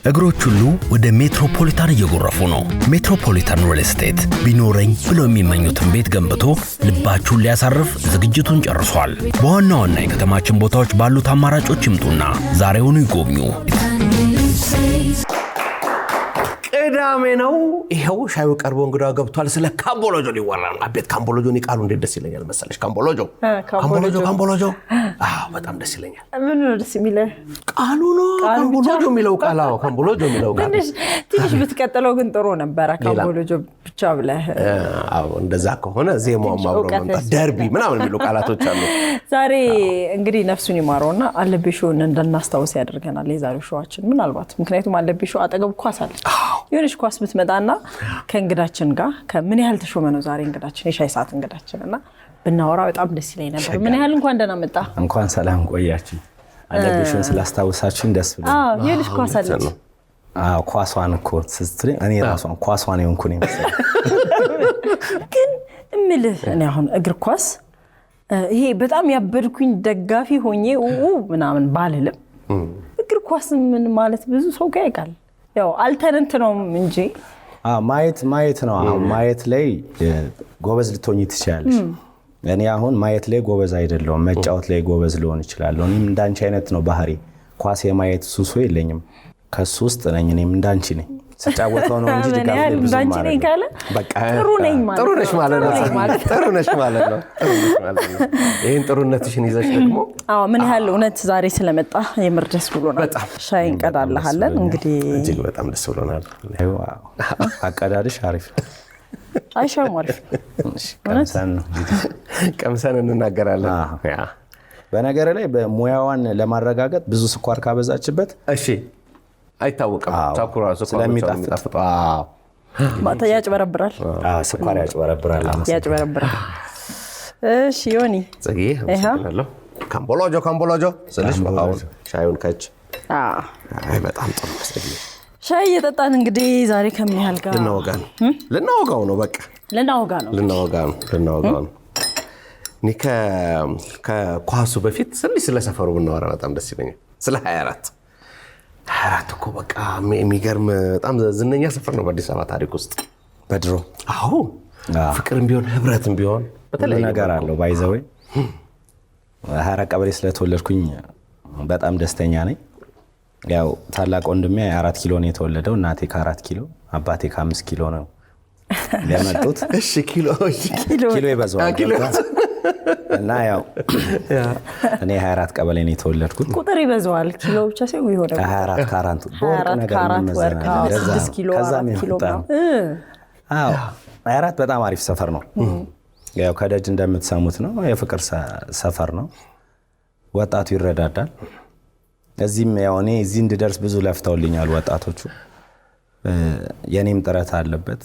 እግሮች ሁሉ ወደ ሜትሮፖሊታን እየጎረፉ ነው። ሜትሮፖሊታን ሪል ስቴት ቢኖረኝ ብሎ የሚመኙትን ቤት ገንብቶ ልባችሁን ሊያሳርፍ ዝግጅቱን ጨርሷል። በዋና ዋና የከተማችን ቦታዎች ባሉት አማራጮች ይምጡና ዛሬውኑ ይጎብኙ። ቅዳሜ ነው። ይሄው ሻዩ ቀርቦ እንግዳ ገብቷል። ስለ ካምቦሎጆ ሊወራ ነው። አቤት ካምቦሎጆ ቃሉ እንዴት ደስ ይለኛል መሰለሽ። ካምቦሎጆ በጣም ደስ ይለኛል። ምን ነው ደስ የሚለው ቃሉ ነው። ካምቦሎጆ የሚለው ቃል ካምቦሎጆ የሚለው ቃል ትንሽ ብትቀጥለው ግን ጥሩ ነበር። ካምቦሎጆ ብቻ ብለህ እንደዛ ከሆነ ዜማው ማብሮ መምጣት ደርቢ ምናምን የሚሉ ቃላቶች አሉ። ዛሬ እንግዲህ ነፍሱን ይማረውና አለብሽውን እንደናስታውስ ያደርገናል የዛሬው ሾዋችን። ምናልባት ምክንያቱም አለብሽ አጠገብ ኳስ አለች። የሆነች ኳስ ብትመጣና ከእንግዳችን ጋር ከምን ያህል ተሾመ ነው ዛሬ እንግዳችን የሻይ ሰዓት እንግዳችንና ብናወራ በጣም ደስ ይለኝ ነበር። ምን ያህል እንኳን ደህና መጣ። እንኳን ሰላም ቆያችሁ። አለብሽውን ስላስታውሳችሁኝ ደስ ብሎኛል። የሆነች ኳስ አለች። ኳሷን እኮ ስትለኝ እኔ ራሷን ኳሷን የሆንኩ ነኝ መሰለኝ። ግን እምልህ እኔ አሁን እግር ኳስ ይሄ በጣም ያበድኩኝ ደጋፊ ሆኜ ምናምን ባልልም እግር ኳስ ምን ማለት ብዙ ሰው ጋር ያውቃል። ያው አልተነንት ነው እንጂ ማየት ነው። ማየት ላይ ጎበዝ ልትሆኚ ትችያለሽ። እኔ አሁን ማየት ላይ ጎበዝ አይደለሁም። መጫወት ላይ ጎበዝ ልሆን እችላለሁ። እኔም እንዳንቺ አይነት ነው ባህሪ። ኳስ የማየት ሱሱ የለኝም። ከሱ ውስጥ ነኝ። እኔም እንዳንቺ ነኝ። ስጫወተው ነው እንጂ ድጋፍ ብዙ እንዳንቺ ነኝ ካለ በቃ ጥሩ ነኝ ማለት ጥሩ ነሽ ማለት ነው። ይሄን ጥሩነትሽን ይዘሽ ደግሞ ምን ያህል እውነት ዛሬ ስለመጣ የምር ደስ ብሎናል። ሻይ እንቀዳልሃለን። እንግዲህ እጅግ በጣም ደስ ብሎናል። አቀዳድሽ አሪፍ አይሻም አሪፍ ቀምሰን እንናገራለን። በነገር ላይ በሙያዋን ለማረጋገጥ ብዙ ስኳር ካበዛችበት እሺ አይታወቅም። ታኩራ ስለሚጣፍጥ ያጭበረብራል። ስኳር ያጭበረብራል። እሺ ዮኒ ጽጌ ካምቦሎጆ ስለሽ አሁን ሻዩን ከች በጣም ጥሩ መስለኝ። ሻይ እየጠጣን እንግዲህ ዛሬ ከምን ያህል ጋር ልናወጋው ነው። በቃ ልናወጋ ነው። እኔ ከኳሱ በፊት ስለ ሰፈሩ ብናወራ በጣም ደስ ይለኛል። ስለ 24 እኮ በቃ የሚገርም በጣም ዝነኛ ሰፈር ነው በአዲስ አበባ ታሪክ ውስጥ በድሮ። ፍቅርም ቢሆን ህብረትም ቢሆን በተለይ ነገር አለው። ባይዘው 24 ቀበሌ ስለተወለድኩኝ በጣም ደስተኛ ነኝ። ያው ታላቅ ወንድሜ 4 ኪሎ ነው የተወለደው። እናቴ ከ4 ኪሎ አባቴ ከ5 ኪሎ ነው ለመጡት። እሺ ኪሎ ይበዛዋል እና ያው እኔ 24 ቀበሌ ነው የተወለድኩት። ቁጥር ይበዛዋል ኪሎ ብቻ ሳይሆን ይሆናል 24 ካራንቱ ቦርቅ ነገር መዘናል። 6 ኪሎ 4 ኪሎ ነው። 24 በጣም አሪፍ ሰፈር ነው። ያው ከደጅ እንደምትሰሙት ነው። የፍቅር ሰፈር ነው። ወጣቱ ይረዳዳል። እዚህም ያው እኔ እዚህ እንድደርስ ብዙ ለፍተውልኛል ወጣቶቹ። የኔም ጥረት አለበት።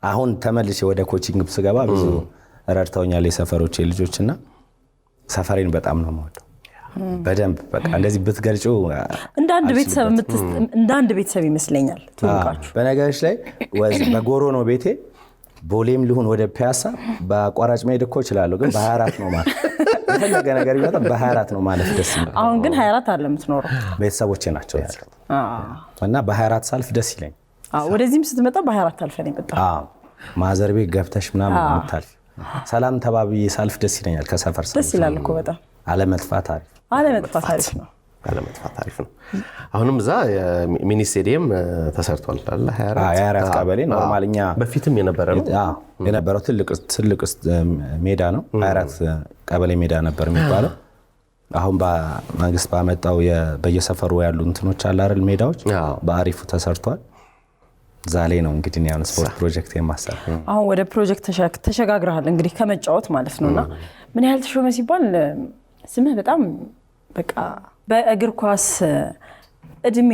አሁን ተመልሼ ወደ ኮቺንግ ስገባ ብዙ ረድተውኛል የሰፈሮቼ ልጆችና ሰፈሬን በጣም ነው የምወደው። በደንብ በቃ እንደዚህ ብትገልጪው እንዳንድ ቤተሰብ ይመስለኛል ትውቃችሁ። በነገርሽ ላይ በጎሮ ነው ቤቴ። ቦሌም ልሁን ወደ ፒያሳ በአቋራጭ መሄድ እኮ እችላለሁ፣ ግን በ24 ነው ማለት የፈለገ ነገር ይመጣ በ24 ነው ማለት ደስ ይላል። አሁን ግን 24 አለ የምትኖረው ቤተሰቦቼ ናቸው ያሉት እና በ24 ሳልፍ ደስ ይለኝ። ወደዚህም ስትመጣ በ24 አልፈን ይመጣ ማዘር ቤት ገብተሽ ምናምን የምታልፊ ሰላም ተባብዬ ሳልፍ ደስ ይለኛል። ከሰፈር ደስ ይላል እኮ በጣም። አለመጥፋት አሪፍ ነው። አሁንም እዛ ሚኒ ስቴዲየም ተሰርቷል አይደል? 24 ቀበሌ ኖርማልኛ በፊትም የነበረው ትልቅ ሜዳ ነው። 24 ቀበሌ ሜዳ ነበር የሚባለው። አሁን በመንግስት ባመጣው በየሰፈሩ ያሉ እንትኖች አለ አይደል ሜዳዎች በአሪፉ ተሰርቷል። ዛሬ ነው እንግዲህ ያን ስፖርት ፕሮጀክት የማሰራ። አሁን ወደ ፕሮጀክት ተሸጋግረሃል እንግዲህ ከመጫወት ማለት ነውና ምን ያህል ተሾመ ሲባል ስምህ በጣም በቃ በእግር ኳስ እድሜ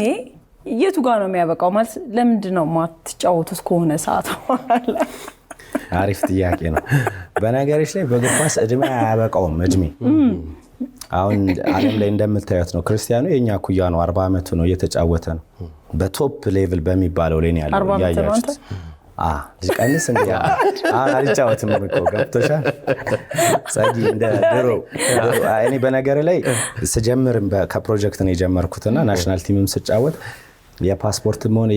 የቱ ጋር ነው የሚያበቃው? ማለት ለምንድን ነው ማትጫወቱት ከሆነ ሰዓት ሆናለ? አሪፍ ጥያቄ ነው። በነገርሽ ላይ በእግር ኳስ እድሜ አያበቃውም። እድሜ አሁን ዓለም ላይ እንደምታዩት ነው። ክርስቲያኖ የኛ ኩያ ነው። 40 አመቱ ነው እየተጫወተ ነው። በቶፕ ሌቭል በሚባለው ላይ ነው ያለው። ያያችሁት ልቀንስ እንዴ? አልጫወትም እኮ ገብቶሻል። ጸጊ እንደ ድሮ እኔ በነገር ላይ ስጀምርም ከፕሮጀክት ነው የጀመርኩትና ናሽናል ቲምም ስጫወት የፓስፖርትም ሆነ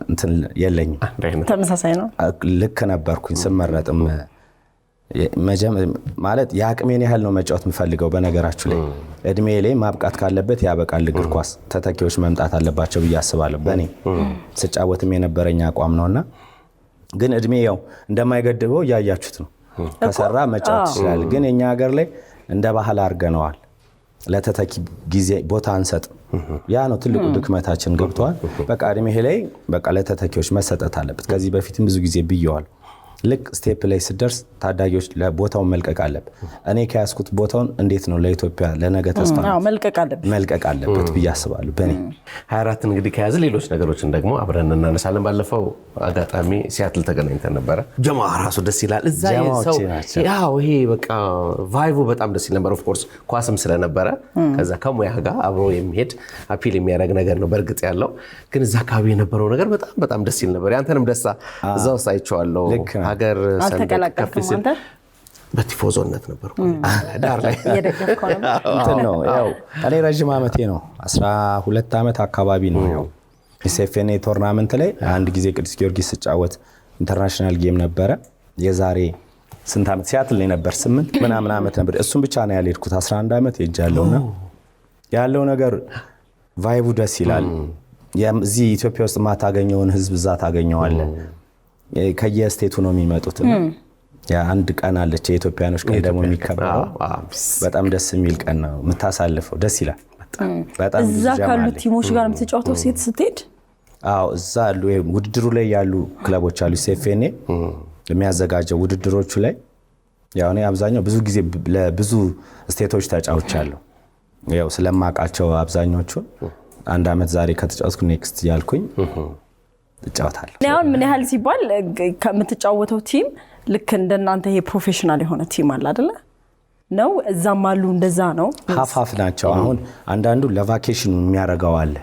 እንትን የለኝም። ተመሳሳይ ነው። ልክ ነበርኩኝ ስመረጥም ማለት የአቅሜን ያህል ነው መጫወት የምፈልገው። በነገራችሁ ላይ እድሜ ላይ ማብቃት ካለበት ያበቃል። እግር ኳስ ተተኪዎች መምጣት አለባቸው ብዬ አስባለሁ። በእኔ ስጫወትም የነበረኝ አቋም ነውና ግን እድሜ ያው እንደማይገድበው እያያችሁት ነው። ከሰራ መጫወት ይችላል። ግን የኛ ሀገር ላይ እንደ ባህል አድርገነዋል። ለተተኪ ጊዜ ቦታ አንሰጥ። ያ ነው ትልቁ ድክመታችን። ገብቷል። በቃ እድሜ ላይ በቃ ለተተኪዎች መሰጠት አለበት። ከዚህ በፊትም ብዙ ጊዜ ብየዋል። ልክ ስቴፕ ላይ ስደርስ ታዳጊዎች ለቦታውን መልቀቅ አለበት። እኔ ከያዝኩት ቦታውን እንዴት ነው ለኢትዮጵያ ለነገ ተስፋ መልቀቅ አለበት ብዬ አስባለሁ። በእኔ 24 እንግዲህ ከያዘ ሌሎች ነገሮችን ደግሞ አብረን እናነሳለን። ባለፈው አጋጣሚ ሲያትል ተገናኝተን ነበረ። ጀማ ራሱ ደስ ይላል። እዛ ሰው ያው ይሄ በቃ ቫይቡ በጣም ደስ ይል ነበር። ኦፍ ኮርስ ኳስም ስለነበረ ከዛ ከሙያ ጋር አብሮ የሚሄድ አፒል የሚያደርግ ነገር ነው በእርግጥ ያለው። ግን እዛ አካባቢ የነበረው ነገር በጣም ደስ ይል ነበር። ያንተንም ደስታ እዛ ውስጥ አይቼዋለሁ። ሀገር ሰንደቅ ከፍ ሲል በቲፎዞነት ነበር ዳር ላይ ነው። ያው እኔ ረጅም ዓመቴ ነው 12 ዓመት አካባቢ ነው። ያው ኤስኤፍኤን ቶርናመንት ላይ አንድ ጊዜ ቅዱስ ጊዮርጊስ ስጫወት ኢንተርናሽናል ጌም ነበረ። የዛሬ ስንት ዓመት ሲያትል ላይ ነበር 8 ምናምን ዓመት ነበር። እሱም ብቻ ነው ያልሄድኩት 11 ዓመት ሄጃለሁና ያለው ነገር ቫይቡ ደስ ይላል። እዚህ ኢትዮጵያ ውስጥ ማታገኘውን ህዝብ እዛ ታገኘዋለህ። ከየስቴቱ ነው የሚመጡት። አንድ ቀን አለች የኢትዮጵያኖች ቀን ደግሞ የሚከበረው በጣም ደስ የሚል ቀን ነው የምታሳልፈው። ደስ ይላል በጣም። እዛ ካሉ ቲሞች ጋር የምትጫወተው ሴት ስትሄድ? አዎ እዛ አሉ ውድድሩ ላይ ያሉ ክለቦች አሉ። ኤስኤፍኤን የሚያዘጋጀው ውድድሮቹ ላይ ያው እኔ አብዛኛው ብዙ ጊዜ ለብዙ ስቴቶች ተጫውቻለሁ። ያው ስለማውቃቸው አብዛኞቹን አንድ ዓመት ዛሬ ከተጫወትኩ ኔክስት ያልኩኝ እጫወታለሁ። አሁን ምን ያህል ሲባል ከምትጫወተው ቲም ልክ እንደናንተ ይሄ ፕሮፌሽናል የሆነ ቲም አለ አይደለ? ነው እዛም አሉ እንደዛ ነው። ሀፋፍ ናቸው። አሁን አንዳንዱ ለቫኬሽን የሚያረጋው አለ።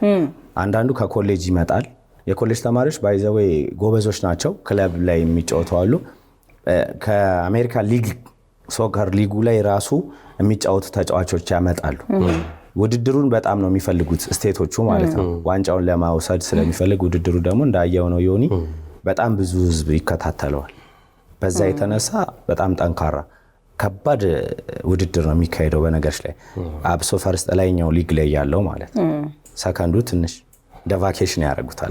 አንዳንዱ ከኮሌጅ ይመጣል። የኮሌጅ ተማሪዎች ባይዘዌ ጎበዞች ናቸው። ክለብ ላይ የሚጫወቱ አሉ። ከአሜሪካ ሊግ ሶከር ሊጉ ላይ ራሱ የሚጫወቱ ተጫዋቾች ያመጣሉ። ውድድሩን በጣም ነው የሚፈልጉት ስቴቶቹ ማለት ነው። ዋንጫውን ለማውሰድ ስለሚፈልግ ውድድሩ ደግሞ እንዳየው ነው ዮኒ በጣም ብዙ ህዝብ ይከታተለዋል። በዛ የተነሳ በጣም ጠንካራ ከባድ ውድድር ነው የሚካሄደው። በነገርሽ ላይ አብሶ ፈርስት ላይኛው ሊግ ላይ ያለው ማለት ነው። ሰከንዱ ትንሽ እንደ ቫኬሽን ያደርጉታል።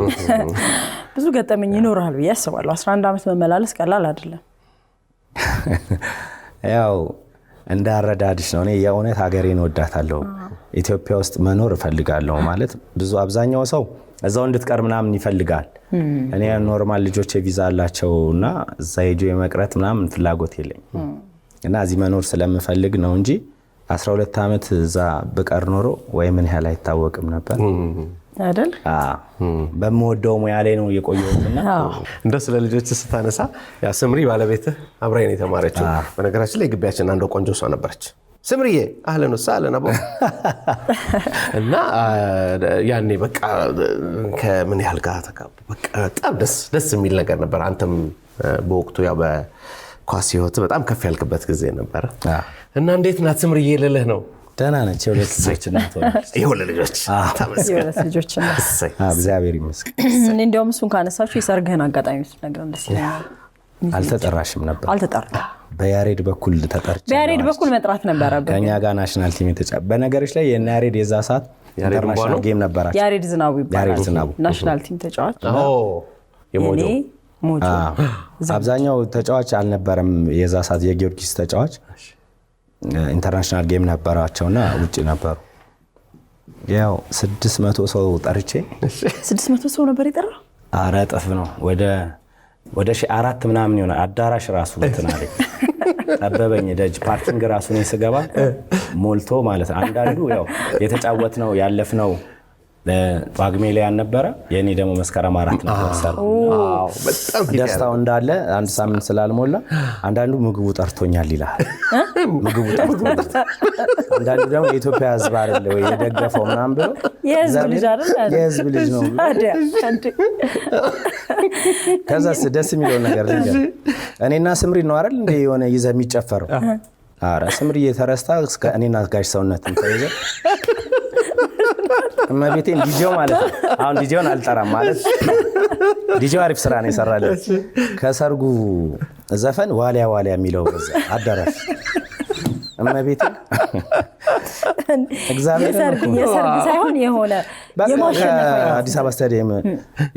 ብዙ ገጠመኝ ይኖራል ብዬ አስባለሁ። 11 ዓመት መመላለስ ቀላል አይደለም። ያው እንዳረዳድሽ ነው። እኔ የእውነት ሀገሬን ወዳታለሁ። ኢትዮጵያ ውስጥ መኖር እፈልጋለሁ ማለት ብዙ አብዛኛው ሰው እዛው እንድትቀር ምናምን ይፈልጋል። እኔ ኖርማል ልጆች ቪዛ አላቸውና እዛ ሄጆ የመቅረት ምናምን ፍላጎት የለኝም እና እዚህ መኖር ስለምፈልግ ነው እንጂ 12 ዓመት እዛ በቀር ኖሮ ወይ ምን ያህል አይታወቅም ነበር አይደል? በመወደው ሙያ ላይ ነው የቆየሁትና እንደው ስለ ልጆች ስታነሳ ያ ስምሪ ባለቤትህ አብራኝ ነው የተማረችው። በነገራችን ላይ ግቢያችን አንዷ ቆንጆ ሰው ነበረች። ስምሪዬ አህለን ወሰህለን አቦ እና ያኔ በቃ ከምን ያህል ጋር ተጋቡ። በቃ በጣም ደስ የሚል ነገር ነበር። አንተም በወቅቱ ያው በኳስ ህይወት በጣም ከፍ ያልክበት ጊዜ ነበር እና እንዴት ናት ስምሪዬ ልልህ ነው? ደህና ነች። የሁለት ልጆች እናት ሆነች። የሁለት ልጆች የሁለት ልጆች እናት። እግዚአብሔር ይመስገን። እንደውም እሱን ካነሳችሁ የሰርግህን አጋጣሚ ነገር ደስ ይላል። አልተጠራሽም ነበር? አልተጠራም። በያሬድ በኩል ተጠርቼ በያሬድ በኩል መጥራት ነበረብኝ። ከኛ ጋር ናሽናል ቲም የተጫወተ በነገርሽ ላይ የና ያሬድ የዛ ሰዓት ኢንተርናሽናል ጌም ነበራቸው። ያሬድ ዝናቡ ይባላል። ያሬድ ዝናቡ ናሽናል ቲም ተጫዋች። የሞጆ አብዛኛው ተጫዋች አልነበረም። የዛ ሰዓት የጊዮርጊስ ተጫዋች ኢንተርናሽናል ጌም ነበራቸውና ውጪ ነበሩ። ያው 600 ሰው ጠርቼ 600 ሰው ነበር የጠራው። ኧረ እጥፍ ነው። ወደ 4 ምናምን ይሆናል። አዳራሽ ራሱ እንትን አለኝ። ጠበበኝ። ደጅ ፓርኪንግ ራሱ ነው ስገባ ሞልቶ ማለት ነው። አንዳንዱ ያው የተጫወትነው ያለፍነው ጳጉሜ ላይ ነበረ። የኔ ደግሞ መስከረም 4 ነበር ሰርጉ። በጣም ደስታው እንዳለ አንድ ሳምንት ስላልሞላ አንዳንዱ ምግቡ ጠርቶኛል ይላል። ምግቡ ጠርቶኛል። አንዳንዱ ደግሞ የኢትዮጵያ ሕዝብ አይደለ ወይ የደገፈው ምናምን ብሎ የሕዝብ ልጅ አይደል? የሕዝብ ልጅ ነው። ከዛስ ደስ የሚለው ነገር ልጅ እኔና ስምሪ ነው አይደል እንደ የሆነ ይዘህ የሚጨፈረው። ኧረ ስምሪ የተረስታ እስከ እኔና ጋሽ ሰውነትን ተይዘ እመቤቴን ዲጄው ማለት ነው። አሁን ዲጄውን አልጠራም ማለት ዲጄው አሪፍ ስራ ነው የሰራልን። ከሰርጉ ዘፈን ዋሊያ ዋሊያ የሚለው አዳራሽ እመቤቴን የሰርግ ሳይሆን የሆነ አዲስ አበባ ስታዲየም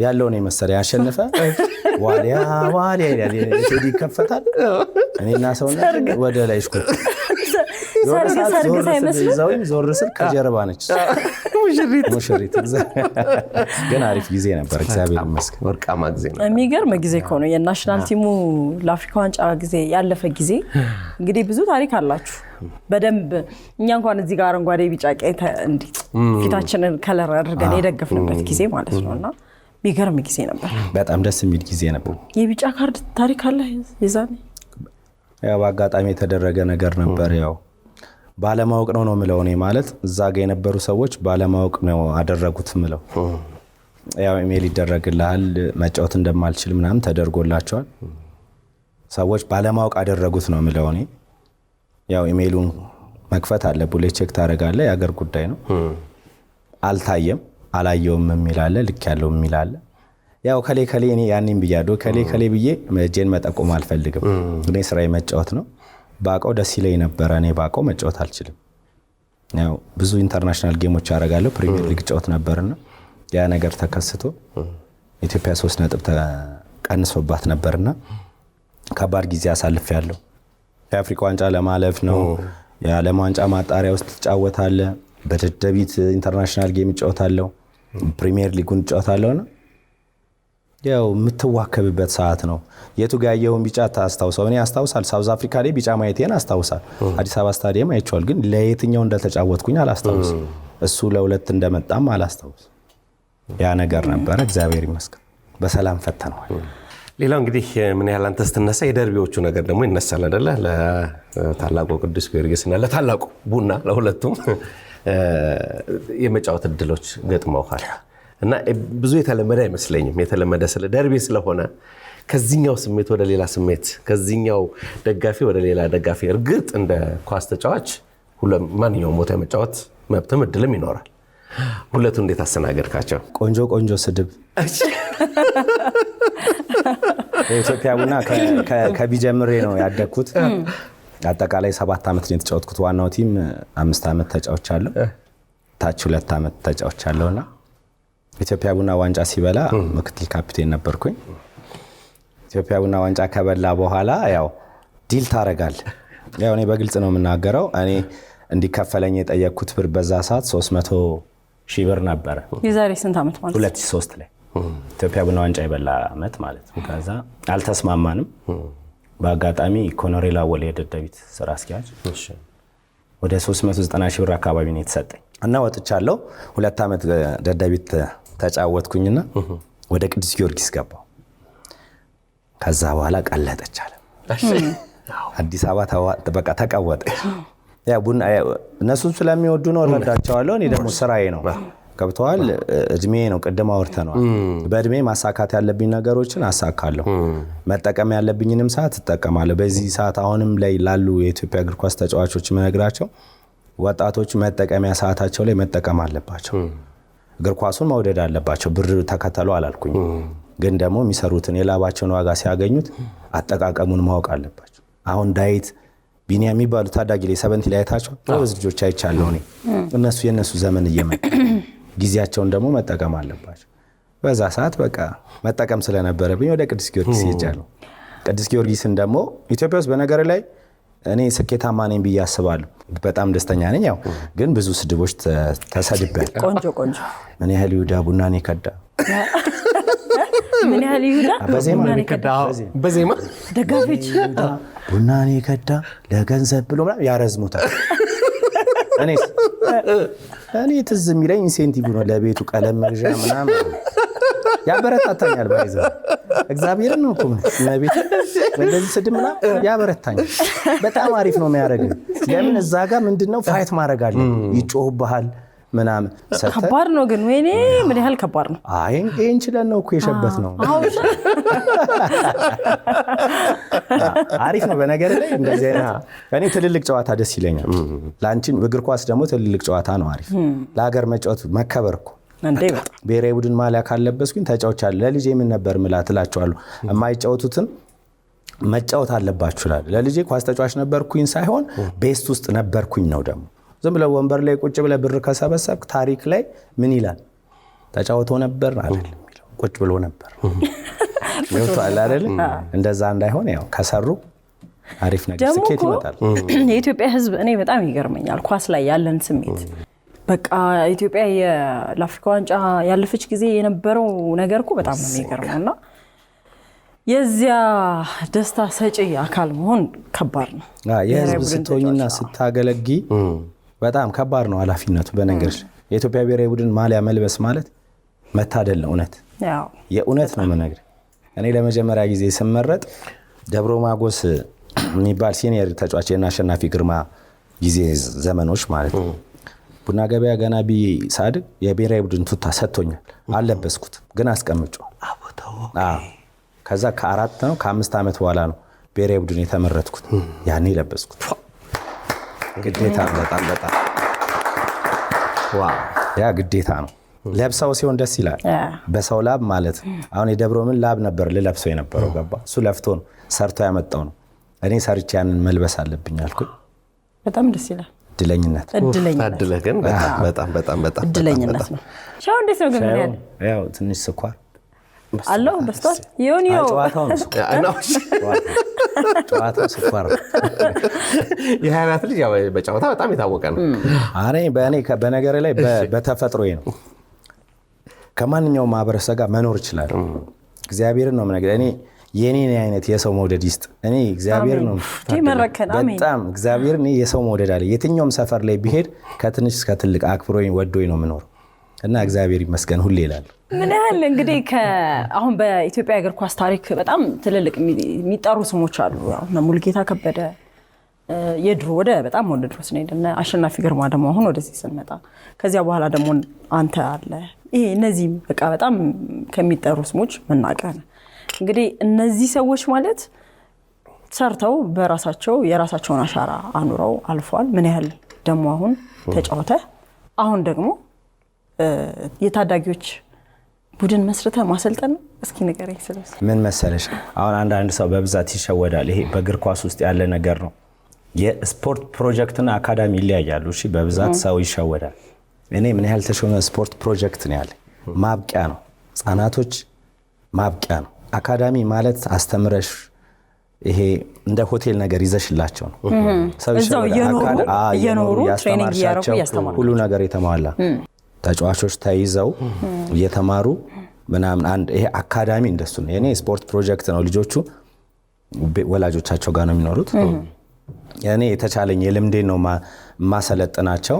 ያለውን የመሰለ ያሸነፈ ዋሊያ ዋሊያ ቴዲ ይከፈታል። እኔና ሰውነት ወደ ላይ እሽኩ ሰርግ ሳይመስል ዞር ስል ከጀርባ ነች ሙሽሪት። ግን አሪፍ ጊዜ ነበር፣ እግዚአብሔር ይመስገን። ወርቃማ ጊዜ ነበር። የሚገርም ጊዜ እኮ ነው የናሽናል ቲሙ ለአፍሪካ ዋንጫ ጊዜ ያለፈ ጊዜ። እንግዲህ ብዙ ታሪክ አላችሁ በደንብ። እኛ እንኳን እዚህ ጋር አረንጓዴ ቢጫ ቀይ እንዲ ፊታችንን ከለር አድርገን የደገፍንበት ጊዜ ማለት ነውና የሚገርም ጊዜ ነበር። በጣም ደስ የሚል ጊዜ ነበር። የቢጫ ካርድ ታሪክ አለ የዛኔ? ያው በአጋጣሚ የተደረገ ነገር ነበር። ያው ባለማወቅ ነው የምለው እኔ ማለት እዛ ጋር የነበሩ ሰዎች ባለማወቅ ነው አደረጉት የምለው። ያው ኢሜል ይደረግልሃል መጫወት እንደማልችል ምናምን ተደርጎላቸዋል። ሰዎች ባለማወቅ አደረጉት ነው የምለው እኔ። ያው ኢሜሉን መክፈት አለ፣ ቡሌት ቼክ ታደርጋለህ፣ የሀገር ጉዳይ ነው። አልታየም አላየውም የሚል አለ፣ ልክ ያለው የሚል አለ። ያው ከሌ እኔ ያኔም ብያለሁ፣ ከሌ ብዬ እጄን መጠቆም አልፈልግም። እኔ ስራዬ መጫወት ነው። ባቀው ደስ ይለኝ ነበር። እኔ ባቀው መጫወት አልችልም። ያው ብዙ ኢንተርናሽናል ጌሞች አደርጋለሁ፣ ፕሪሚየር ሊግ ጫወት ነበርና ያ ነገር ተከስቶ ኢትዮጵያ 3 ነጥብ ተቀንሶባት ነበርና ከባድ ጊዜ አሳልፌያለሁ። የአፍሪካ ዋንጫ ለማለፍ ነው። የዓለም ዋንጫ ማጣሪያ ውስጥ ተጫወታለህ። በደደቢት ኢንተርናሽናል ጌም እጫወታለሁ፣ ፕሪሚየር ሊጉን እጫወታለሁና ያው የምትዋከብበት ሰዓት ነው። የቱ ጋር ያየውን ቢጫ ታስታውሰው? እኔ አስታውሳል፣ ሳውዝ አፍሪካ ላይ ቢጫ ማየቴን አስታውሳል። አዲስ አበባ ስታዲየም አይቼዋል፣ ግን ለየትኛው እንደተጫወትኩኝ አላስታውስም። እሱ ለሁለት እንደመጣም አላስታውስ። ያ ነገር ነበረ። እግዚአብሔር ይመስገን በሰላም ፈተነዋል። ሌላው እንግዲህ ምን ያህል አንተ ስትነሳ የደርቢዎቹ ነገር ደግሞ ይነሳል አይደለ? ለታላቁ ቅዱስ ጊዮርጊስና ለታላቁ ቡና ለሁለቱም የመጫወት እድሎች ገጥመውሃል እና ብዙ የተለመደ አይመስለኝም። የተለመደ ስለ ደርቢ ስለሆነ ከዚህኛው ስሜት ወደ ሌላ ስሜት፣ ከዚህኛው ደጋፊ ወደ ሌላ ደጋፊ፣ እርግጥ እንደ ኳስ ተጫዋች ማንኛውም ቦታ የመጫወት መብትም እድልም ይኖራል። ሁለቱ እንዴት አስተናገድካቸው? ቆንጆ ስድብ የኢትዮጵያ ቡና ከቢጀምሬ ነው ያደግኩት። አጠቃላይ 7 ዓመት ነው የተጫወትኩት። ዋናው ቲም 5 ዓመት ተጫውቻለሁ፣ ታች 2 ዓመት ተጫውቻለሁና ኢትዮጵያ ቡና ዋንጫ ሲበላ ምክትል ካፒቴን ነበርኩኝ። ኢትዮጵያ ቡና ዋንጫ ከበላ በኋላ ያው ዲል ታረጋለህ። ያው እኔ በግልጽ ነው የምናገረው። እኔ እንዲከፈለኝ የጠየቅኩት ብር በዛ ሰዓት 300,000 ብር ነበረ። የዛሬ ስንት ዓመት ማለት? 2003 ላይ ኢትዮጵያ ቡና ዋንጫ የበላ ዓመት ማለት ነው። ከዛ አልተስማማንም። በአጋጣሚ ኮሎኔል አወል የደደቢት ስራ አስኪያጅ ወደ 390,000 ብር አካባቢ ነው የተሰጠኝ እና ወጥቻለሁ። 2 ዓመት ደደቢት ተጫወትኩኝና ወደ ቅዱስ ጊዮርጊስ ገባው። ከዛ በኋላ ቀለጠች አለ አዲስ አበባ በቃ ተቀወጠች። ያ ቡና እነሱ ስለሚወዱ ነው እረዳቸዋለሁ። እኔ ደግሞ ስራዬ ነው። ገብተዋል። እድሜ ነው፣ ቅድም አውርተነዋል። በእድሜ ማሳካት ያለብኝ ነገሮችን አሳካለሁ፣ መጠቀም ያለብኝንም ሰዓት እጠቀማለሁ። በዚህ ሰዓት አሁንም ላይ ላሉ የኢትዮጵያ እግር ኳስ ተጫዋቾች የምነግራቸው ወጣቶች መጠቀሚያ ሰዓታቸው ላይ መጠቀም አለባቸው። እግር ኳሱን መውደድ አለባቸው። ብር ተከተሉ አላልኩኝ፣ ግን ደግሞ የሚሰሩትን የላባቸውን ዋጋ ሲያገኙት አጠቃቀሙን ማወቅ አለባቸው። አሁን ዳዊት ቢኒያ የሚባሉ ታዳጊ ላይ 70 ላይ አይታቸው ብዙ ልጆች አይቻለሁ እኔ። እነሱ የነሱ ዘመን እየመጣ ጊዜያቸውን ደግሞ መጠቀም አለባቸው። በዛ ሰዓት በቃ መጠቀም ስለነበረብኝ ወደ ቅዱስ ጊዮርጊስ ሄጃለሁ። ቅዱስ ጊዮርጊስን ደግሞ ኢትዮጵያ ውስጥ በነገር ላይ እኔ ስኬታማ ነኝ ብዬ አስባለሁ። በጣም ደስተኛ ነኝ። ያው ግን ብዙ ስድቦች ተሰድቤያለሁ። ቆንጆ ምን ያህል ይሁዳ ቡናን የከዳ ምን ያህል ይሁዳ በዜማ ደጋፊዎች ቡናን የከዳ ለገንዘብ ብሎ ምናምን ያረዝሙታል። እኔ ትዝ የሚለኝ ኢንሴንቲቭ ነው ለቤቱ ቀለም መግዣ ምናምን ያበረታታኛል። ባይዘ እግዚአብሔር ነው እኮ ለቤት እንደዚህ ስድብ ምናምን ያበረታኛል። በጣም አሪፍ ነው የሚያደርገው። ለምን እዛ ጋር ምንድነው ፋይት ማድረግ አለ። ይጮህብሃል ምናምን ከባድ ነው ግን ወይኔ ምን ያህል ከባድ ነው። አይ ይሄን ችለን ነው እኮ የሸበት ነው። አሪፍ ነው በነገር ላይ እንደዚህ አይነት እኔ ትልልቅ ጨዋታ ደስ ይለኛል። ላንቺን እግር ኳስ ደግሞ ትልልቅ ጨዋታ ነው አሪፍ። ለሀገር መጫወት መከበር እኮ እንዴ ብሔራዊ ቡድን ማሊያ ካለበስኩኝ ተጫውቻለሁ። ለልጄ ምን ነበር ምላት እላቸዋለሁ። የማይጫወቱትን መጫወት አለባችሁ እላለሁ። ለልጄ ኳስ ተጫዋች ነበርኩኝ ሳይሆን ቤስት ውስጥ ነበርኩኝ ነው። ደግሞ ዝም ብለህ ወንበር ላይ ቁጭ ብለህ ብር ከሰበሰብክ ታሪክ ላይ ምን ይላል? ተጫውቶ ነበር አይደለም የሚለው ቁጭ ብሎ ነበር። ይወጣል አይደል? እንደዛ እንዳይሆን ያው ከሰሩ አሪፍ ነገር ስኬት ይመጣል። የኢትዮጵያ ሕዝብ እኔ በጣም ይገርመኛል ኳስ ላይ ያለን ስሜት። በቃ ኢትዮጵያ የአፍሪካ ዋንጫ ያለፈች ጊዜ የነበረው ነገር እኮ በጣም ነው የሚገርመውና የዚያ ደስታ ሰጪ አካል መሆን ከባድ ነው። የህዝብ ስትሆኝና ስታገለጊ በጣም ከባድ ነው ኃላፊነቱ። በነገር የኢትዮጵያ ብሔራዊ ቡድን ማሊያ መልበስ ማለት መታደል ነው። እውነት የእውነት ነው የምነግርህ። እኔ ለመጀመሪያ ጊዜ ስመረጥ ደብረ ማጎስ የሚባል ሲኒየር ተጫዋች እና አሸናፊ ግርማ ጊዜ ዘመኖች ማለት ነው ቡና ገበያ ገና ሳድግ የብሔራዊ ቡድን ቱታ ሰጥቶኛል። አልለበስኩት ግን አስቀምጬው ከዛ ከ5 ዓመት በኋላ ነው ብሔራዊ ቡድን የተመረጥኩት። ያኔ ለበስኩት። ግዴታ በጣም ዋው ያ ግዴታ ነው። ለብሰው ሲሆን ደስ ይላል። በሰው ላብ ማለት አሁን የደብሮምን ላብ ነበር ልለብሰው የነበረው ገባ። እሱ ለፍቶ ነው ሰርቶ ያመጣው ነው። እኔ ሰርቼ ያንን መልበስ አለብኝ አልኩኝ። በጣም ደስ ይላል። እድለኝነት ግን በጣም እድለኝነት ነው። ሻው እንዴት ነው ግን ያው ትንሽ ስኳር አለው በስቷል። ዮኒዮ ጨዋታው ነው ጨዋታው ስኳር የሃይራት ልጅ ያው በጨዋታ በጣም የታወቀ ነው። በነገር ላይ በተፈጥሮዬ ነው ከማንኛውም ማህበረሰብ ጋር መኖር ይችላል። እግዚአብሔርን ነው የምነግርህ። እኔ የኔን አይነት የሰው መውደድ ይስጥ። እኔ እግዚአብሔር ነው በጣም እግዚአብሔር እኔ የሰው መውደድ አለ። የትኛውም ሰፈር ላይ ቢሄድ ከትንሽ እስከ ትልቅ አክብሮኝ ወዶኝ ነው የምኖር እና እግዚአብሔር ይመስገን ሁሌ ይላል። ምን ያህል እንግዲህ አሁን በኢትዮጵያ እግር ኳስ ታሪክ በጣም ትልልቅ የሚጠሩ ስሞች አሉ። አሁን ሙሉጌታ ከበደ የድሮ በጣም ወደ ድሮ ስንሄድና አሸናፊ ግርማ ደግሞ አሁን ወደዚህ ስንመጣ ከዚያ በኋላ ደግሞ አንተ አለ። ይሄ እነዚህ በቃ በጣም ከሚጠሩ ስሞች መናቀር እንግዲህ እነዚህ ሰዎች ማለት ሰርተው በራሳቸው የራሳቸውን አሻራ አኑረው አልፈዋል። ምን ያህል ደግሞ አሁን ተጫወተ አሁን ደግሞ የታዳጊዎች ቡድን መስርተ ማሰልጠን እስኪ ንገረኝ ስለዚህ። ምን መሰለሽ አሁን አንዳንድ ሰው በብዛት ይሸወዳል። ይሄ በእግር ኳስ ውስጥ ያለ ነገር ነው። የስፖርት ፕሮጀክትና አካዳሚ ይለያያሉ። እሺ በብዛት ሰው ይሸወዳል። እኔ ምን ያህል ተሾመ ስፖርት ፕሮጀክት ነው ያለ ማብቂያ ነው። ህጻናቶች ማብቂያ ነው። አካዳሚ ማለት አስተምረሽ ይሄ እንደ ሆቴል ነገር ይዘሽላቸው ነው። ሰው እየኖሩ ትሬኒንግ ያደረጉ ያስተማሩ ሁሉ ነገር የተሟላ ተጫዋቾች ተይዘው እየተማሩ ምናምን አንድ ይሄ አካዳሚ እንደሱ ነው። የኔ ስፖርት ፕሮጀክት ነው። ልጆቹ ወላጆቻቸው ጋር ነው የሚኖሩት። እኔ የተቻለኝ የልምዴን ነው ማሰለጥናቸው።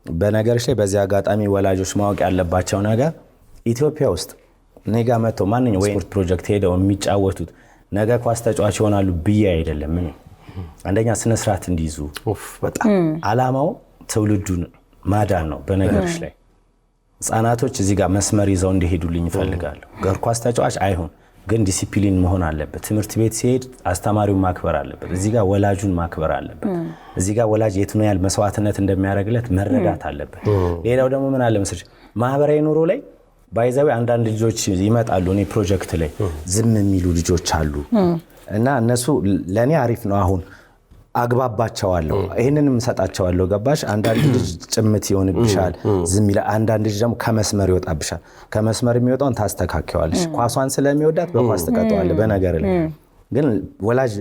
በነገርሽ ላይ በዚህ አጋጣሚ ወላጆች ማወቅ ያለባቸው ነገር ኢትዮጵያ ውስጥ እኔ ጋር መጥተው ማንኛውም ስፖርት ፕሮጀክት ሄደው የሚጫወቱት ነገ ኳስ ተጫዋች ይሆናሉ ብዬ አይደለም። አንደኛ ስነ ስርዓት እንዲይዙ በጣም አላማው ትውልዱን ማዳን ነው። በነገርሽ ላይ ህጻናቶች እዚህ ጋር መስመር ይዘው እንዲሄዱልኝ ይፈልጋሉ። እግር ኳስ ተጫዋች አይሆን ግን ዲሲፕሊን መሆን አለበት። ትምህርት ቤት ሲሄድ አስተማሪውን ማክበር አለበት። እዚህ ጋር ወላጁን ማክበር አለበት። እዚህ ጋር ወላጅ የቱን ያህል መስዋዕትነት እንደሚያደርግለት መረዳት አለበት። ሌላው ደግሞ ምን አለ መሰለሽ ማህበራዊ ኑሮ ላይ ባይዛዊ አንዳንድ ልጆች ይመጣሉ እኔ ፕሮጀክት ላይ ዝም የሚሉ ልጆች አሉ እና እነሱ ለኔ አሪፍ ነው። አሁን አግባባቸዋለሁ ይሄንንም ሰጣቸዋለሁ። ገባሽ? አንዳንድ ልጅ ጭምት ይሆንብሻል ዝም ይላል። አንዳንድ ልጅ ደግሞ ከመስመር ይወጣብሻል። ከመስመር የሚወጣውን ታስተካክያለሽ። ኳሷን ስለሚወዳት በኳስ ተቀጣዋለህ። በነገር ላይ ግን ወላጅ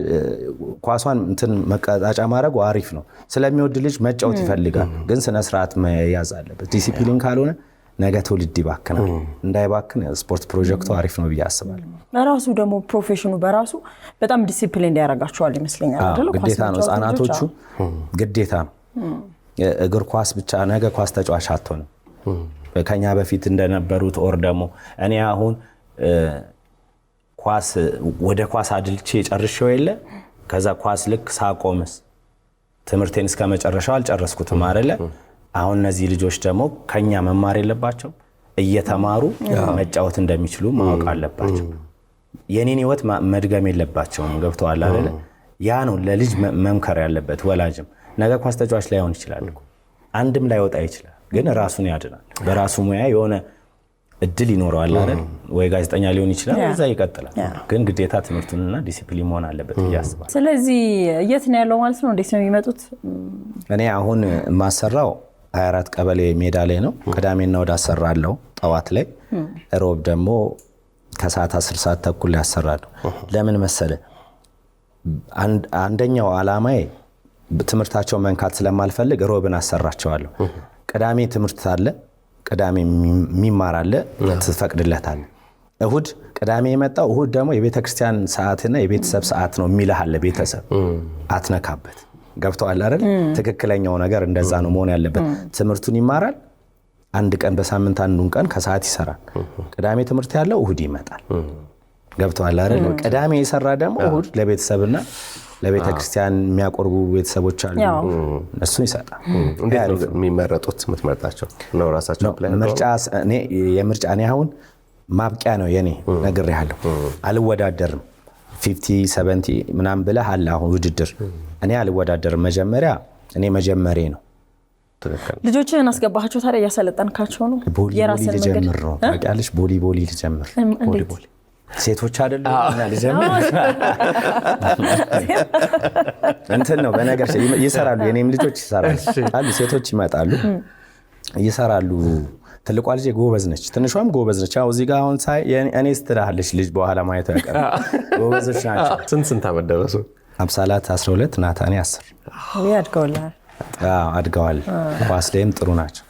ኳሷን እንትን መቀጣጫ ማድረግ አሪፍ ነው። ስለሚወድ ልጅ መጫወት ይፈልጋል። ግን ስነ ስርዓት መያዝ አለበት። ዲሲፕሊን ካልሆነ ነገ ትውልድ ይባክናል። እንዳይባክን ስፖርት ፕሮጀክቱ አሪፍ ነው ብዬ አስባለሁ። ራሱ ደግሞ ፕሮፌሽኑ በራሱ በጣም ዲሲፕሊን እንዲያደርጋቸዋል ይመስለኛል አይደል? ግዴታ ነው። ህጻናቶቹ ግዴታ ነው። እግር ኳስ ብቻ ነገ ኳስ ተጫዋች አትሆንም። ከኛ በፊት እንደነበሩት ኦር ደግሞ እኔ አሁን ኳስ ወደ ኳስ አድልቼ ጨርሼው የለ ከዛ ኳስ ልክ ሳቆምስ ትምህርቴን እስከ መጨረሻው አልጨረስኩትም አይደለ? አሁን እነዚህ ልጆች ደግሞ ከኛ መማር የለባቸው እየተማሩ መጫወት እንደሚችሉ ማወቅ አለባቸው። የኔን ህይወት መድገም የለባቸውም። ገብተዋል አይደለ? ያ ነው ለልጅ መምከር ያለበት ወላጅም። ነገ ኳስ ተጫዋች ላይሆን ይችላል እኮ አንድም ላይወጣ ይችላል፣ ግን ራሱን ያድናል። በራሱ ሙያ የሆነ እድል ይኖረዋል አይደል? ወይ ጋዜጠኛ ሊሆን ይችላል፣ እዛ ይቀጥላል። ግን ግዴታ ትምህርቱንና ዲሲፕሊን መሆን አለበት ያስባል። ስለዚህ የት ነው ያለው ማለት ነው? እንዴት ነው የሚመጡት? እኔ አሁን ማሰራው 24 ቀበሌ ሜዳ ላይ ነው። ቅዳሜና እሑድ አሰራለሁ ጠዋት ላይ፣ ሮብ ደግሞ ከሰዓት 10 ሰዓት ተኩል ላይ አሰራለሁ። ለምን መሰለ? አንደኛው አላማዬ ትምህርታቸው መንካት ስለማልፈልግ ሮብን አሰራቸዋለሁ። ቅዳሜ ትምህርት አለ፣ ቅዳሜ የሚማር አለ፣ ትፈቅድለታል። እሁድ ቅዳሜ የመጣው እሁድ ደግሞ የቤተክርስቲያን ሰዓትና የቤተሰብ ሰዓት ነው የሚልሃል። ቤተሰብ አትነካበት። ገብተዋል አይደል? ትክክለኛው ነገር እንደዛ ነው መሆን ያለበት። ትምህርቱን ይማራል። አንድ ቀን በሳምንት አንዱን ቀን ከሰዓት ይሰራል። ቅዳሜ ትምህርት ያለው እሁድ ይመጣል። ገብተዋል አይደል? ቅዳሜ የሰራ ደግሞ እሁድ ለቤተሰብና ለቤተክርስቲያን የሚያቆርቡ ቤተሰቦች አሉ፣ እሱን ይሰጣል። እንዴት ነው የሚመረጡት? የምትመርጣቸው ነው ራሳቸው ላይ የምርጫ እኔ አሁን ማብቂያ ነው የኔ ነግሬሃለሁ። አልወዳደርም 50-70 ምናምን ብለህ አለ አሁን ውድድር። እኔ አልወዳደርም። መጀመሪያ እኔ መጀመሪያ ነው። ልጆችህን አስገባሃቸው ታዲያ? እያሰለጠንካቸው ነው? የራስን ልጀምር ነው ታውቂያለሽ? ቦሊ ልጀምር። ቦሊ ሴቶች አይደለም እና ልጀምር እንትን ነው በነገር ይሰራሉ። የኔም ልጆች ይሰራሉ፣ ሴቶች ይመጣሉ ይሰራሉ። ትልቋ ልጅ ጎበዝ ነች፣ ትንሿም ጎበዝ ነች። አው እዚህ ጋር አሁን ሳይ እኔ ስትራሃለች ልጅ በኋላ ማየት ያቀር ጎበዞች ናቸው። ስንት ዓመት ደረሱ? አብሳላት 12 ናታኔ 10 ያድገውላል። አድገዋል። ኳስ ላይም ጥሩ ናቸው።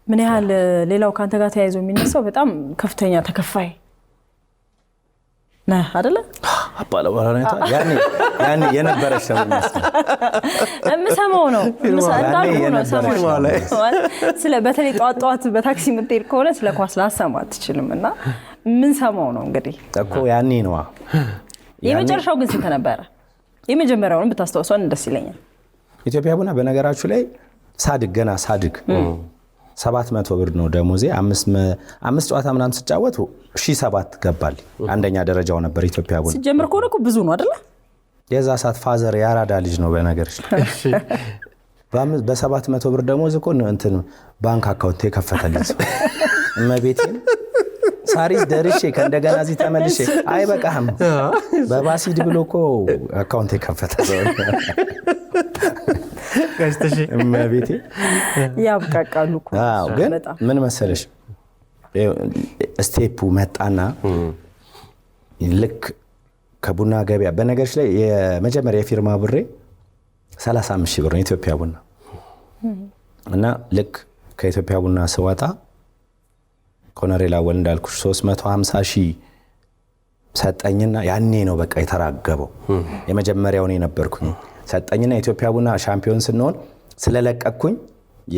ምን ያህል ሌላው ካንተ ጋር ተያይዞ የሚነሳው በጣም ከፍተኛ ተከፋይ ነህ አይደለ? አባላባራኔታ ያኔ የነበረች ነው የምሰማው ነው እንዳልኩ ነው ስለ በተለይ ጧት በታክሲ የምትሄድ ከሆነ ስለ ኳስ ላሰማ አትችልም። እና ምን ሰማው ነው እንግዲህ እኮ ያኔ ነው። የመጨረሻው ግን ስንት ነበረ? የመጀመሪያውን ብታስታውሰን ደስ ይለኛል። ኢትዮጵያ ቡና በነገራችሁ ላይ ገና ሳድግ 700 ብር ነው ደሞዜ። 5 ጨዋታ ምናምን ስጫወት 1007 ገባል። አንደኛ ደረጃው ነበር ኢትዮጵያ ቡና። ሲጀምር ከሆነ እኮ ብዙ ነው አይደለ? የዛ ሰዓት ፋዘር ያራዳ ልጅ ነው በነገርሽ። በ700 ብር ደሞዝ እኮ እንትን ባንክ አካውንት የከፈተልኝ እመቤቴን ሳሪስ ደርሼ ከእንደገና እዚህ ተመልሼ አይበቃህም በባሲድ ብሎ እኮ አካውንት የከፈተ ሰው እመቤቴ ያብቃቃሉ እኮ። ግን ምን መሰለሽ ስቴፑ መጣና ልክ ከቡና ገበያ በነገርሽ ላይ የመጀመሪያ የፊርማ ብሬ 35 ሺህ ብር ነው ኢትዮጵያ ቡና። እና ልክ ከኢትዮጵያ ቡና ስወጣ ኮነሬላ ወል እንዳልኩሽ 350 ሺህ ሰጠኝና ያኔ ነው በቃ የተራገበው። የመጀመሪያው ነው ነበርኩኝ። ሰጠኝና ኢትዮጵያ ቡና ሻምፒዮን ስንሆን ስለለቀቅኩኝ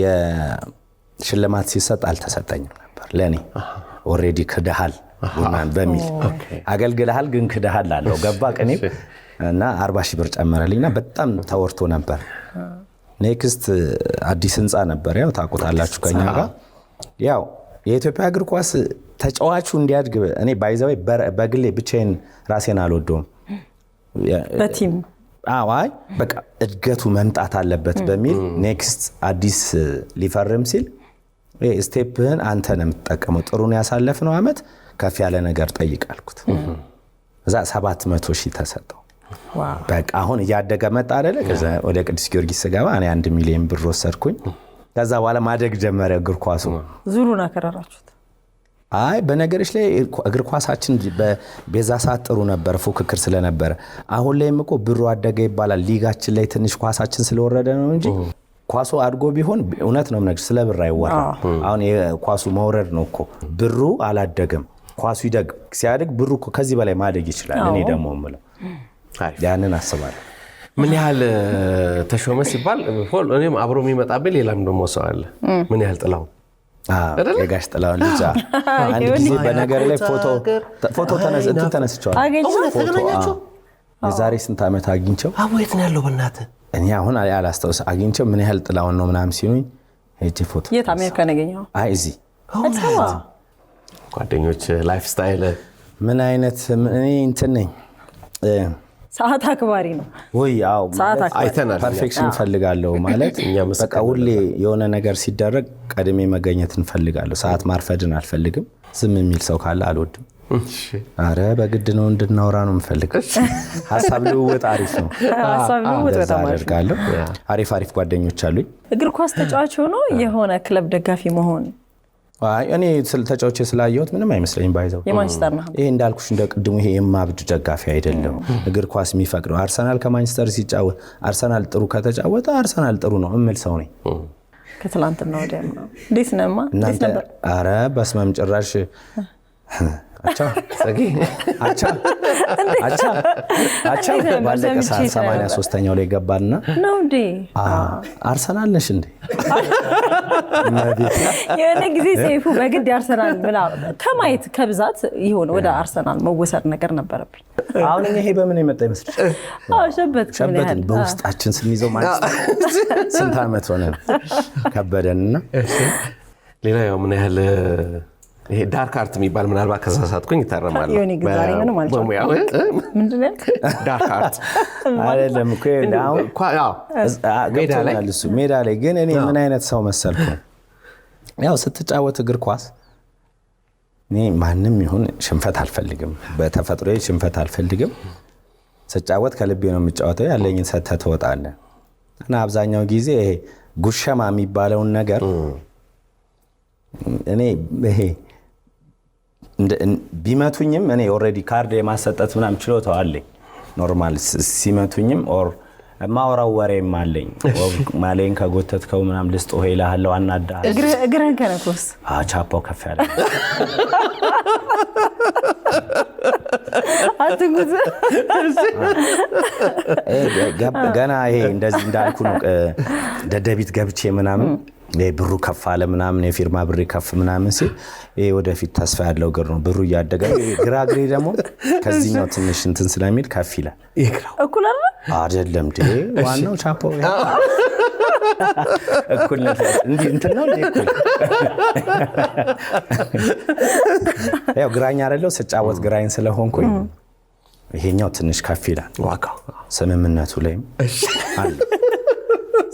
የሽልማት ሲሰጥ አልተሰጠኝም ነበር። ለኔ ኦሬዲ ክደሃል ቡናን በሚል አገልግለሃል ግን ክደሃል አለው ገባ ቀኔ እና 40 ሺህ ብር ጨመረልኝና በጣም ተወርቶ ነበር። ኔክስት አዲስ ህንጻ ነበር፣ ያው ታውቁታላችሁ ከኛ ጋር። ያው የኢትዮጵያ እግር ኳስ ተጫዋቹ እንዲያድግ እኔ ባይዘው በግሌ ብቻዬን ራሴን አልወደውም። በቲም አይ በቃ እድገቱ መምጣት አለበት በሚል ኔክስት አዲስ ሊፈርም ሲል ስቴፕህን አንተ ነው የምትጠቀመው፣ ጥሩን ያሳለፍነው አመት ከፍ ያለ ነገር ጠይቃልኩት። እዛ 700 ሺህ ተሰጠው። በቃ አሁን እያደገ መጣ አይደለ? ከዛ ወደ ቅዱስ ጊዮርጊስ ስገባ እኔ 1 ሚሊዮን ብር ወሰድኩኝ። ከዛ በኋላ ማደግ ጀመረ እግር ኳሱ። ዙሩን አከራራችሁት? አይ በነገርሽ ላይ እግር ኳሳችን በዛ ሰዓት ጥሩ ነበር፣ ፉክክር ስለነበረ። አሁን ላይም እኮ ብሩ አደገ ይባላል። ሊጋችን ላይ ትንሽ ኳሳችን ስለወረደ ነው እንጂ ኳሱ አድጎ ቢሆን እውነት ነው የምነግርሽ ስለ ብር አይወራም። አሁን የኳሱ መውረድ ነው እኮ ብሩ አላደገም። ኳሱ ይደግ ሲያድግ ብሩ እኮ ከዚህ በላይ ማደግ ይችላል። እኔ ደግሞ የምለው ያንን አስባለሁ። ምን ያህል ተሾመ ሲባል እኔም አብሮ የሚመጣብኝ ሌላም ደግሞ ሰው አለ። ምን ያህል ጥላው የጋሽ ጥላውን ልጅ አንድ ጊዜ በነገር ላይ ፎቶ ተነስቼዋለሁ። የዛሬ ስንት ዓመት አግኝቸው የት ነው ያለው በእናትህ? እኔ አሁን አላስታውስ አግኝቸው ምን ያህል ጥላውን ነው ምናምን ሲሉኝ ሄጄ ፎቶ የት አሜሪካ ነገኘው? አይ እዚህ ጓደኞች ላይፍ ስታይል ምን አይነት እኔ እንትን ነኝ ሰዓት አክባሪ ነው ወይ? አዎ አይተናል። ፐርፌክሽን ፈልጋለሁ ማለት በቃ ሁሌ የሆነ ነገር ሲደረግ ቀድሜ መገኘት እንፈልጋለሁ። ሰዓት ማርፈድን አልፈልግም። ዝም የሚል ሰው ካለ አልወድም። አረ በግድ ነው እንድናወራ ነው የምፈልገው። ሀሳብ ልውውጥ አሪፍ ነው። ሀሳብ ልውውጥ በጣም አደርጋለሁ። አሪፍ ጓደኞች አሉኝ። እግር ኳስ ተጫዋች ሆኖ የሆነ ክለብ ደጋፊ መሆን እኔ ተጫዋች ስላየሁት ምንም አይመስለኝም። ባይዘው የማንቸስተር ነው ይሄ እንዳልኩሽ እንደቅድሙ ይሄ የማብድ ደጋፊ አይደለም። እግር ኳስ የሚፈቅደው አርሰናል ከማንቸስተር ሲጫወት አርሰናል ጥሩ ከተጫወተ አርሰናል ጥሩ ነው እምል ሰው ነኝ። ከትላንትና ወዲያ እንዴት ነማ እንዴት ነበር? አረ በስመም ጭራሽ አቻ ባለቀ ሰዓት 83ኛው ላይ ገባና ነው እንዴ አርሰናል ነሽ እንዴ? የሆነ ጊዜ ሰይፉ በግድ አርሰናል ብላ ከማየት ከብዛት ይሆን ወደ አርሰናል መወሰድ ነገር ነበረብኝ። አሁን ይሄ በምን የመጣ ይመስልሽ? ሸበትን በውስጣችን ስንይዘው ማለት ስንት ዓመት ሆነ ከበደንና ሌላ ያው ምን ያህል ይሄ ዳርክ አርት የሚባል ምናልባት ከሳሳትኩኝ ይታረማል። ዮኒ ግዛሬ ምንም በሙያው ምንድን ነው ዳርክ አርት አይደለም እኮ ያው ሜዳ ላይ ግን እኔ ምን አይነት ሰው መሰልኩ? ያው ስትጫወት እግር ኳስ እኔ ማንም ይሁን ሽንፈት አልፈልግም። በተፈጥሮዬ ሽንፈት አልፈልግም። ስጫወት ከልቤ ነው የምጫወተው። ያለኝን ሰተህ ትወጣለህ እና አብዛኛው ጊዜ ይሄ ጉሸማ የሚባለውን ነገር እኔ ይሄ ቢመቱኝም እኔ ኦሬዲ ካርድ የማሰጠት ምናምን ችሎታው አለኝ። ኖርማል ሲመቱኝም ኦር ማውራው ወሬም አለኝ። ማለኝ ከጎተትከው ምናምን ልስጥ ሆይ ይላልው አናዳ እግረን ከነኮስ ቻፓው ከፍ ያለ አትጉዝ ገና ይሄ እንደዚህ እንዳልኩ ነው። ደደቢት ገብቼ ምናምን ብሩ ከፍ አለ ምናምን የፊርማ ብሬ ከፍ ምናምን ሲል ይሄ ወደፊት ተስፋ ያለው እግር ነው። ብሩ እያደገ ግራግሬ ደግሞ ከዚህኛው ትንሽ እንትን ስለሚል ከፍ ይላል። እኩል አይደለም እንዴ? ዋናው ቻፖ እኩል ነው እንዴ? እንትን ነው እንዴ? እኩል ያው ግራኝ አይደለው ስጫወት ግራኝ ስለሆንኩኝ ይሄኛው ትንሽ ከፍ ይላል። ዋጋው ስምምነቱ ላይም አለ።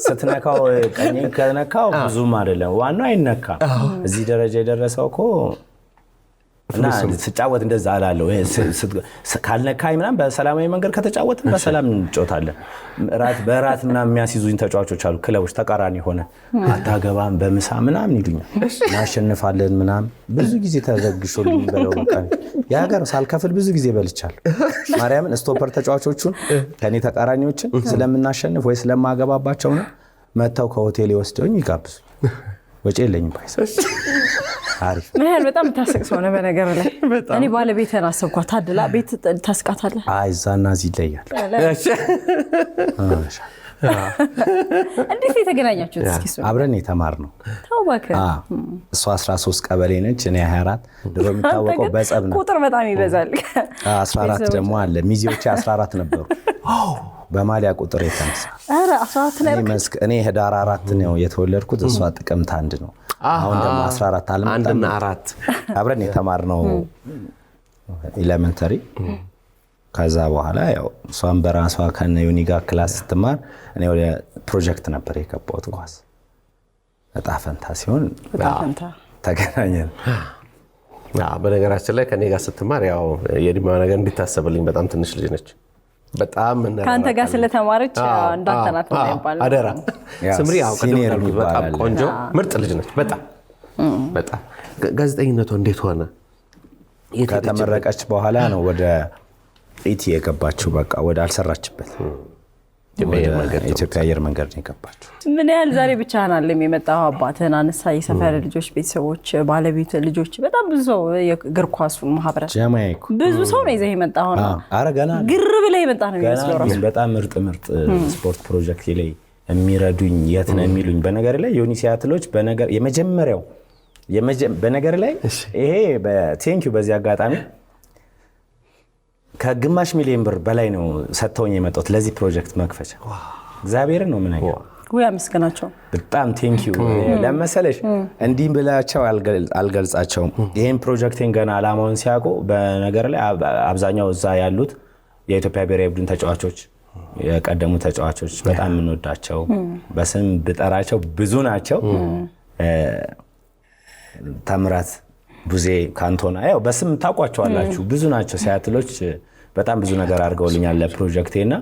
ስትነካው ቀኝ ከነካው ብዙም አይደለም። ዋናው አይነካ። እዚህ ደረጃ የደረሰው እኮ እና ስጫወት እንደዛ አላለው። ካልነካይ ምናምን በሰላማዊ መንገድ ከተጫወትን በሰላም እንጫወታለን። በራት ምናምን የሚያስይዙኝ ተጫዋቾች አሉ። ክለቦች ተቃራኒ ሆነ አታገባም በምሳ ምናምን ይሉኛል። እናሸንፋለን ምናምን ብዙ ጊዜ ተዘግሾልኝ በለው በቃ ያገር ሳልከፍል ብዙ ጊዜ በልቻለሁ። ማርያምን ስቶፐር ተጫዋቾቹን ከኔ ተቃራኒዎችን ስለምናሸንፍ ወይ ስለማገባባቸው ነው መተው ከሆቴል ይወስደውኝ ይጋብዙ። ወጪ የለኝም ባይሰስ አሪፍ ምን ያህል በጣም ታስቅሰው ነው። በነገር ላይ እኔ ባለቤቴን አሰብኳት ታድላ ቤት ታስቃታለህ። አይዛና እዚህ ይለያል። እንዴት የተገናኛችሁት? እስኪ እሱ አብረን የተማርነው ታውባከ እሷ 13 ቀበሌ ነች እኔ 24። ድሮ የሚታወቀው በጸብ ነው። ቁጥር በጣም ይበዛል። 14 ደግሞ አለ። ሚዜዎቼ 14 ነበሩ። በማሊያ ቁጥር የተነሳ አረ 14 ላይ እኔ ህዳር 4 ነው የተወለድኩት። እሷ ጥቅምት 1 ነው። አሁን ደግሞ 14 አልመጣም። 1 እና 4 አብረን የተማርነው ኤሌመንተሪ። ከዛ በኋላ ያው እሷን በራሷ ከነ ዮኒ ጋር ክላስ ስትማር እኔ ወደ ፕሮጀክት ነበር የገባሁት። ኳስ እጣ ፈንታ ሲሆን ተገናኘን። በነገራችን ላይ ከኔ ጋር ስትማር ያው የእድሜዋ ነገር እንዲታሰብልኝ በጣም ትንሽ ልጅ ነች። በጣም ካንተ ጋር ስለተማረች እንዳንተናት ነው ይባላል። አደራ ስምሪ ያው በጣም ቆንጆ ምርጥ ልጅ ነች። በጣም ጋዜጠኝነቷ እንዴት ሆነ? ከተመረቀች በኋላ ነው ወደ ኢቲ የገባችው። በቃ ወደ አልሰራችበት ኢትዮጵያ አየር መንገድ ነው የገባችው። ምን ያህል ዛሬ ብቻህን አለም የመጣው? አባትህን አነሳ፣ የሰፈር ልጆች፣ ቤተሰቦች፣ ባለቤት ልጆች፣ በጣም ብዙ ሰው የእግር ኳሱን ማህበረሰብ ጀማይኩ ብዙ ሰው ነው ይዘህ የመጣው ነው። አረ ገና ግር ብለህ የመጣህ ነው የሚመስለው ራሱ። በጣም ምርጥ ስፖርት ፕሮጀክት ላይ የሚረዱኝ የት ነው የሚሉኝ። በነገር ላይ ዮኒ ሲያትሎች በነገር የመጀመሪያው በነገር ላይ ይሄ በቴንኪው በዚህ አጋጣሚ ከግማሽ ሚሊዮን ብር በላይ ነው ሰጥተውኝ የመጣሁት ለዚህ ፕሮጀክት መክፈቻ። እግዚአብሔርን ነው ምን አይደል ወይ አመስገናቸው በጣም ቴንኪዩ ለመሰለሽ እንዲህ ብላቸው አልገልጻቸውም ይሄን ፕሮጀክቴን ገና አላማውን ሲያውቁ በነገር ላይ አብዛኛው እዛ ያሉት የኢትዮጵያ ብሔራዊ ቡድን ተጫዋቾች የቀደሙ ተጫዋቾች በጣም እንወዳቸው በስም ብጠራቸው ብዙ ናቸው ታምራት ቡዜ ካንቶና ያው በስም ታቋቸዋላችሁ ብዙ ናቸው ሲያትሎች በጣም ብዙ ነገር አድርገውልኛል ለፕሮጀክቴና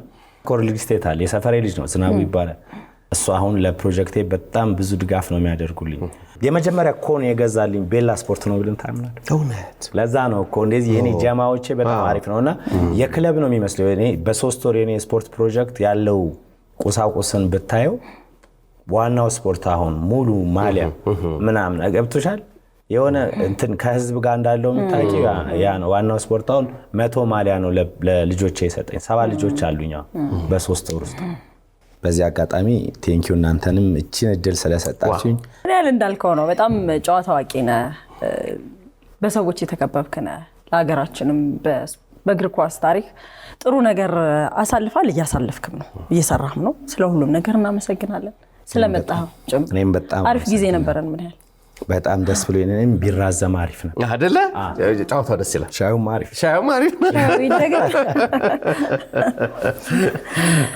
ኮርሊግ ስቴት አለ የሰፈሬ ልጅ ነው ዝናቡ ይባላል እሱ አሁን ለፕሮጀክቴ በጣም ብዙ ድጋፍ ነው የሚያደርጉልኝ የመጀመሪያ ኮን የገዛልኝ ቤላ ስፖርት ነው ብለን ታምናል እውነት ለዛ ነው እኮ እንደዚህ የኔ ጀማዎቼ በጣም አሪፍ ነውና የክለብ ነው የሚመስለው እኔ በ3 ወር የኔ ስፖርት ፕሮጀክት ያለው ቁሳቁስን ብታየው ዋናው ስፖርት አሁን ሙሉ ማሊያ ምናምን ገብቶሻል የሆነ እንትን ከህዝብ ጋር እንዳለው ምታቂ ያ ነው ዋናው ስፖርት አሁን 100 ማሊያ ነው ለልጆቼ የሰጠኝ 7 ልጆች አሉኛ በ3 ወር ውስጥ በዚህ አጋጣሚ ቴንኪው እናንተንም እቺን እድል ስለሰጣችሁኝ ያለ እንዳልከው ነው በጣም ጨዋታ አዋቂ ነህ በሰዎች የተከበብክ ነህ ለሀገራችንም በእግር ኳስ ታሪክ ጥሩ ነገር አሳልፋል እያሳለፍክም ነው እየሰራህም ነው ስለሁሉም ነገር እናመሰግናለን ስለመጣህ እኔም በጣም አሪፍ ጊዜ ነበረን ምን ያህል በጣም ደስ ብሎኝ ቢራዘም አሪፍ ነው አይደለ ጨዋታው ደስ ይላል ሻዩም አሪፍ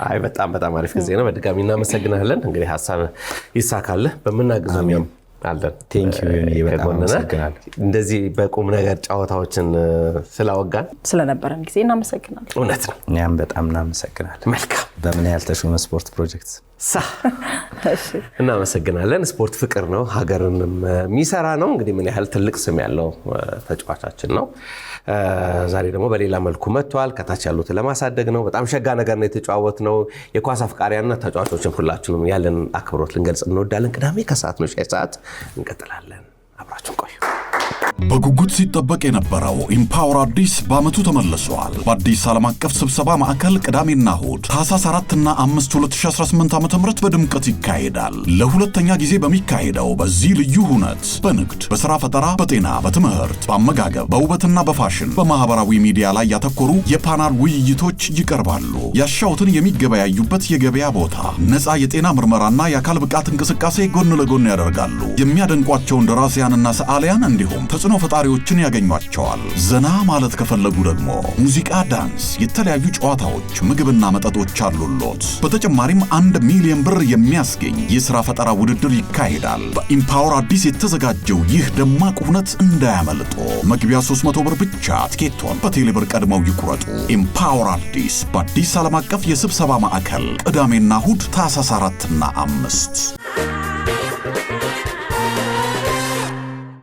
አይ በጣም አሪፍ ጊዜ ነው በድጋሚ እናመሰግናለን እንግዲህ ሐሳብ ይሳካልህ በመናገዝም አለን ቴንኪው በጣም አመሰግናለሁ እንደዚህ በቁም ነገር ጨዋታዎችን ስላወጋን ስለነበረን ጊዜ እናመሰግናለን እውነት ነው እኛም በጣም እናመሰግናለን መልካም በምን ያህል ተሾመ ስፖርት ፕሮጀክት እናመሰግናለን ስፖርት ፍቅር ነው ሀገርንም የሚሰራ ነው እንግዲህ ምን ያህል ትልቅ ስም ያለው ተጫዋቻችን ነው ዛሬ ደግሞ በሌላ መልኩ መጥቷል ከታች ያሉት ለማሳደግ ነው በጣም ሸጋ ነገር ነው የተጫወት ነው የኳስ አፍቃሪያና ተጫዋቾችን ሁላችንም ያለን አክብሮት ልንገልጽ እንወዳለን ቅዳሜ ከሰዓት ነው ሻይ ሰዓት እንቀጥላለን አብራችሁን ቆዩ በጉጉት ሲጠበቅ የነበረው ኢምፓወር አዲስ በአመቱ ተመልሷል በአዲስ ዓለም አቀፍ ስብሰባ ማዕከል ቅዳሜና እሁድ ታህሳስ 4 እና 5 2018 ዓ.ም በድምቀት ይካሄዳል ለሁለተኛ ጊዜ በሚካሄደው በዚህ ልዩ ሁነት በንግድ በሥራ ፈጠራ በጤና በትምህርት በአመጋገብ በውበትና በፋሽን በማህበራዊ ሚዲያ ላይ ያተኮሩ የፓናል ውይይቶች ይቀርባሉ ያሻውትን የሚገበያዩበት የገበያ ቦታ ነፃ የጤና ምርመራና የአካል ብቃት እንቅስቃሴ ጎን ለጎን ያደርጋሉ የሚያደንቋቸውን ደራሲያንና ሰዓሊያን እንዲሁም ተጽዕኖ ፈጣሪዎችን ያገኟቸዋል ዘና ማለት ከፈለጉ ደግሞ ሙዚቃ ዳንስ የተለያዩ ጨዋታዎች ምግብና መጠጦች አሉሎት በተጨማሪም 1 ሚሊዮን ብር የሚያስገኝ የሥራ ፈጠራ ውድድር ይካሄዳል በኢምፓወር አዲስ የተዘጋጀው ይህ ደማቅ ሁነት እንዳያመልጦ መግቢያ 300 ብር ብቻ ትኬቶን በቴሌብር ቀድመው ይቁረጡ ኢምፓወር አዲስ በአዲስ ዓለም አቀፍ የስብሰባ ማዕከል ቅዳሜና እሁድ ታህሳስ 4 እና 5